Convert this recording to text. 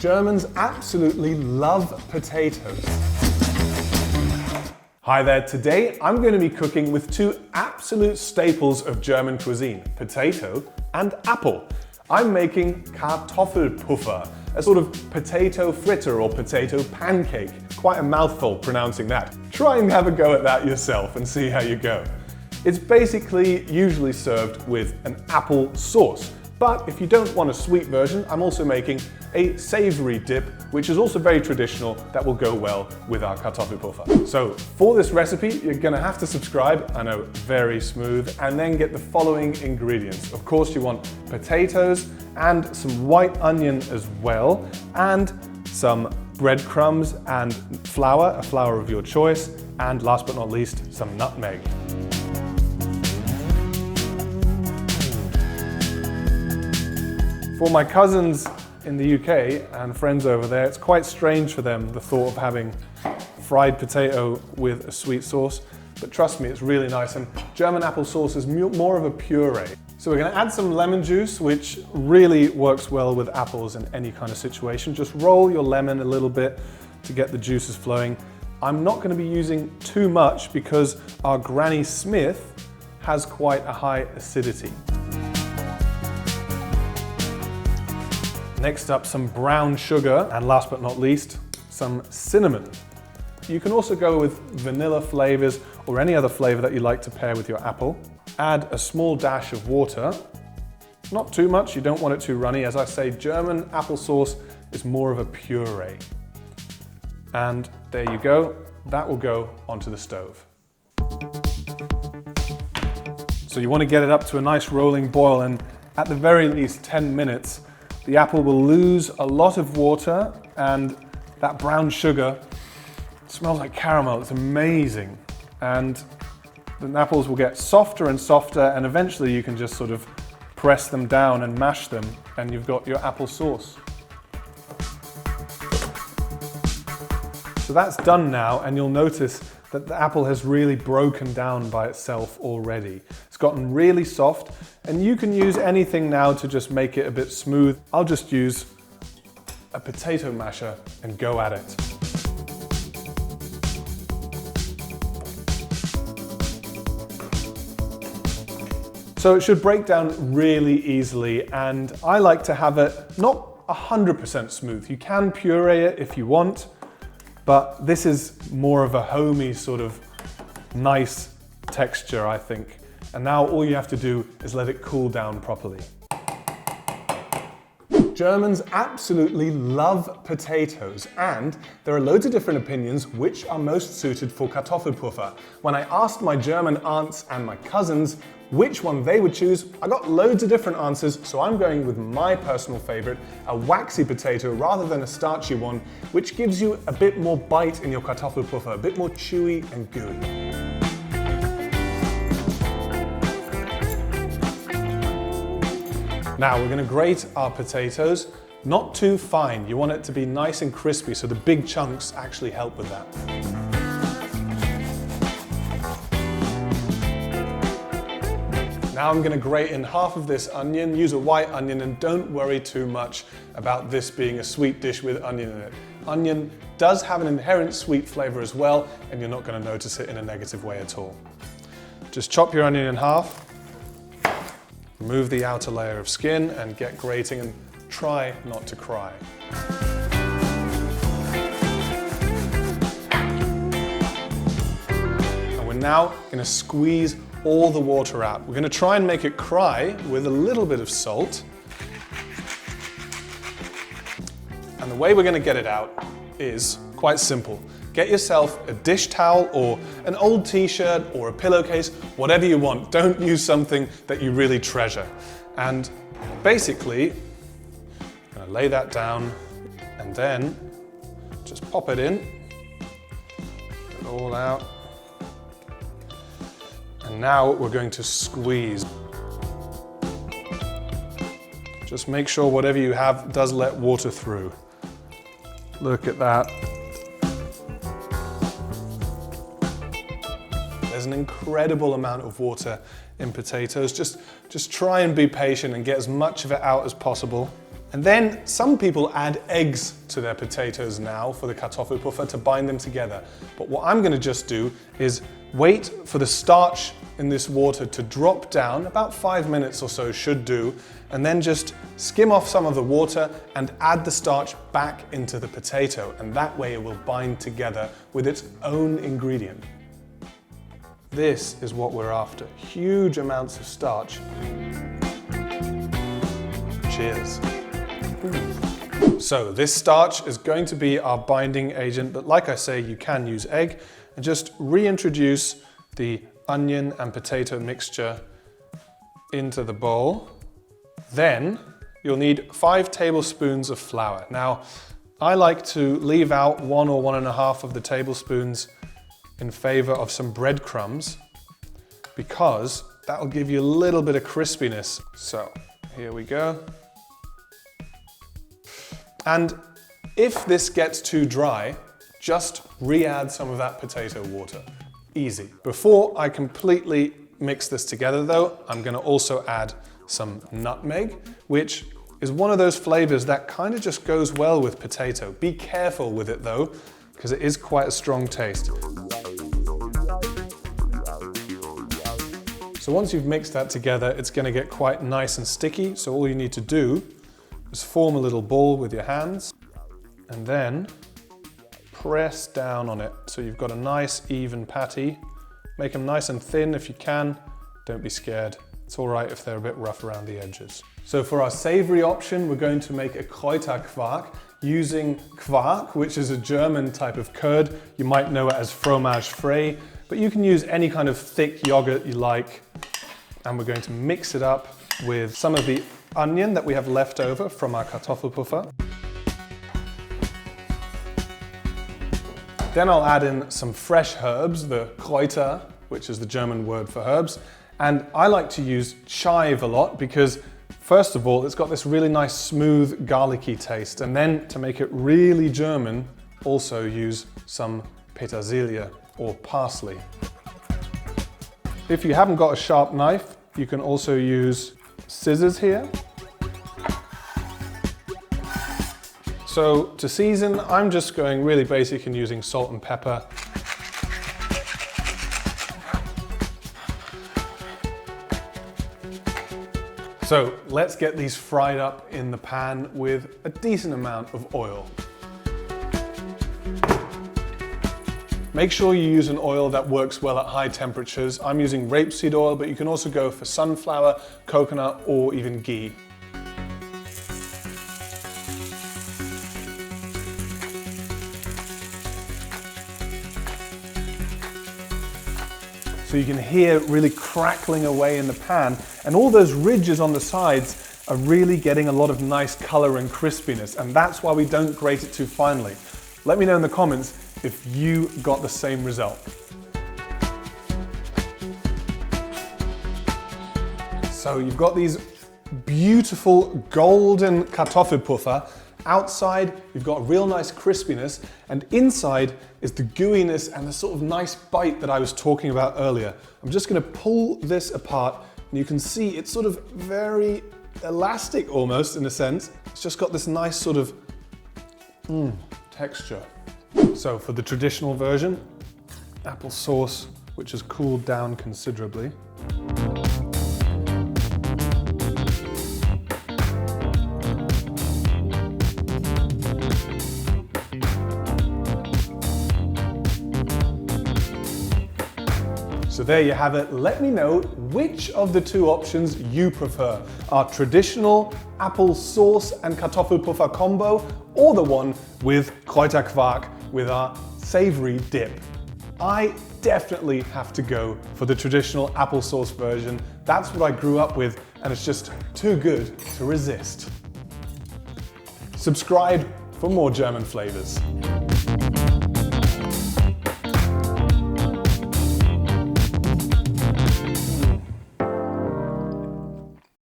Germans absolutely love potatoes. Hi there, today I'm going to be cooking with two absolute staples of German cuisine, potato and apple. I'm making Kartoffelpuffer, a sort of potato fritter or potato pancake. Quite a mouthful pronouncing that. Try and have a go at that yourself and see how you go. It's basically usually served with an apple sauce. But if you don't want a sweet version, I'm also making a savory dip, which is also very traditional, that will go well with our Kartoffelpuffer. So for this recipe, you're gonna have to subscribe, I know, very smooth, and then get the following ingredients. Of course, you want potatoes and some white onion as well, and some breadcrumbs and flour, a flour of your choice, and last but not least, some nutmeg. For my cousins in the UK and friends over there, it's quite strange for them, the thought of having fried potato with a sweet sauce. But trust me, it's really nice, and German apple sauce is more of a puree. So we're gonna add some lemon juice, which really works well with apples in any kind of situation. Just roll your lemon a little bit to get the juices flowing. I'm not gonna be using too much because our Granny Smith has quite a high acidity. Next up, some brown sugar, and last but not least, some cinnamon. You can also go with vanilla flavors or any other flavor that you like to pair with your apple. Add a small dash of water, not too much, you don't want it too runny. As I say, German applesauce is more of a puree. And there you go, that will go onto the stove. So you want to get it up to a nice rolling boil, and at the very least 10 minutes, the apple will lose a lot of water, and that brown sugar smells like caramel. It's amazing. And the apples will get softer and softer, and eventually you can just sort of press them down and mash them, and you've got your apple sauce. So that's done now, and you'll notice that the apple has really broken down by itself already. It's gotten really soft, and you can use anything now to just make it a bit smooth. I'll just use a potato masher and go at it. So it should break down really easily, and I like to have it not 100% smooth. You can puree it if you want, but this is more of a homey sort of nice texture, I think. And now all you have to do is let it cool down properly. Germans absolutely love potatoes, and there are loads of different opinions which are most suited for Kartoffelpuffer. When I asked my German aunts and my cousins which one they would choose, I got loads of different answers, so I'm going with my personal favorite, a waxy potato rather than a starchy one, which gives you a bit more bite in your Kartoffelpuffer, a bit more chewy and gooey. Now we're going to grate our potatoes, not too fine. You want it to be nice and crispy, so the big chunks actually help with that. Now I'm going to grate in half of this onion. Use a white onion, and don't worry too much about this being a sweet dish with onion in it. Onion does have an inherent sweet flavor as well, and you're not going to notice it in a negative way at all. Just chop your onion in half. Remove the outer layer of skin and get grating, and try not to cry. And we're now going to squeeze all the water out. We're going to try and make it cry with a little bit of salt. And the way we're going to get it out is quite simple. Get yourself a dish towel or an old t-shirt or a pillowcase, whatever you want. Don't use something that you really treasure. And basically, I'm going to lay that down and then just pop it in, get it all out. And now we're going to squeeze. Just make sure whatever you have does let water through. Look at that. There's an incredible amount of water in potatoes. Just try and be patient and get as much of it out as possible. And then some people add eggs to their potatoes now for the Kartoffelpuffer to bind them together. But what I'm going to just do is wait for the starch in this water to drop down, about 5 minutes or so should do, and then just skim off some of the water and add the starch back into the potato, and that way it will bind together with its own ingredient. This is what we're after, huge amounts of starch. Cheers. So this starch is going to be our binding agent, but like I say, you can use egg, and just reintroduce the onion and potato mixture into the bowl. Then you'll need 5 tablespoons of flour. Now, I like to leave out 1 or 1.5 of the tablespoons in favor of some breadcrumbs, because that will give you a little bit of crispiness. So here we go. And if this gets too dry, just re-add some of that potato water. Easy. Before I completely mix this together though, I'm going to also add some nutmeg, which is one of those flavors that kind of just goes well with potato. Be careful with it though, because it is quite a strong taste. So once you've mixed that together, it's going to get quite nice and sticky. So all you need to do is form a little ball with your hands and then press down on it so you've got a nice even patty. Make them nice and thin if you can. Don't be scared. It's all right if they're a bit rough around the edges. So for our savory option, we're going to make a Kräuterquark using Quark, which is a German type of curd. You might know it as fromage frais, but you can use any kind of thick yogurt you like. And we're going to mix it up with some of the onion that we have left over from our Kartoffelpuffer. Then I'll add in some fresh herbs, the Kräuter, which is the German word for herbs. And I like to use chive a lot because, first of all, it's got this really nice smooth garlicky taste. And then to make it really German, also use some petersilie or parsley. If you haven't got a sharp knife, you can also use scissors here. So to season, I'm just going really basic and using salt and pepper. So let's get these fried up in the pan with a decent amount of oil. Make sure you use an oil that works well at high temperatures. I'm using rapeseed oil, but you can also go for sunflower, coconut, or even ghee. So you can hear it really crackling away in the pan, and all those ridges on the sides are really getting a lot of nice color and crispiness, and that's why we don't grate it too finely. Let me know in the comments if you got the same result. So you've got these beautiful golden Kartoffelpuffer. Outside, you've got real nice crispiness, and inside is the gooiness and the sort of nice bite that I was talking about earlier. I'm just going to pull this apart, and you can see it's sort of very elastic almost in a sense. It's just got this nice sort of texture. So for the traditional version, apple sauce, which has cooled down considerably. So there you have it. Let me know which of the two options you prefer. Our traditional apple sauce and Kartoffelpuffer combo, or the one with Kräuterquark with our savory dip. I definitely have to go for the traditional applesauce version. That's what I grew up with, and it's just too good to resist. Subscribe for more German flavors.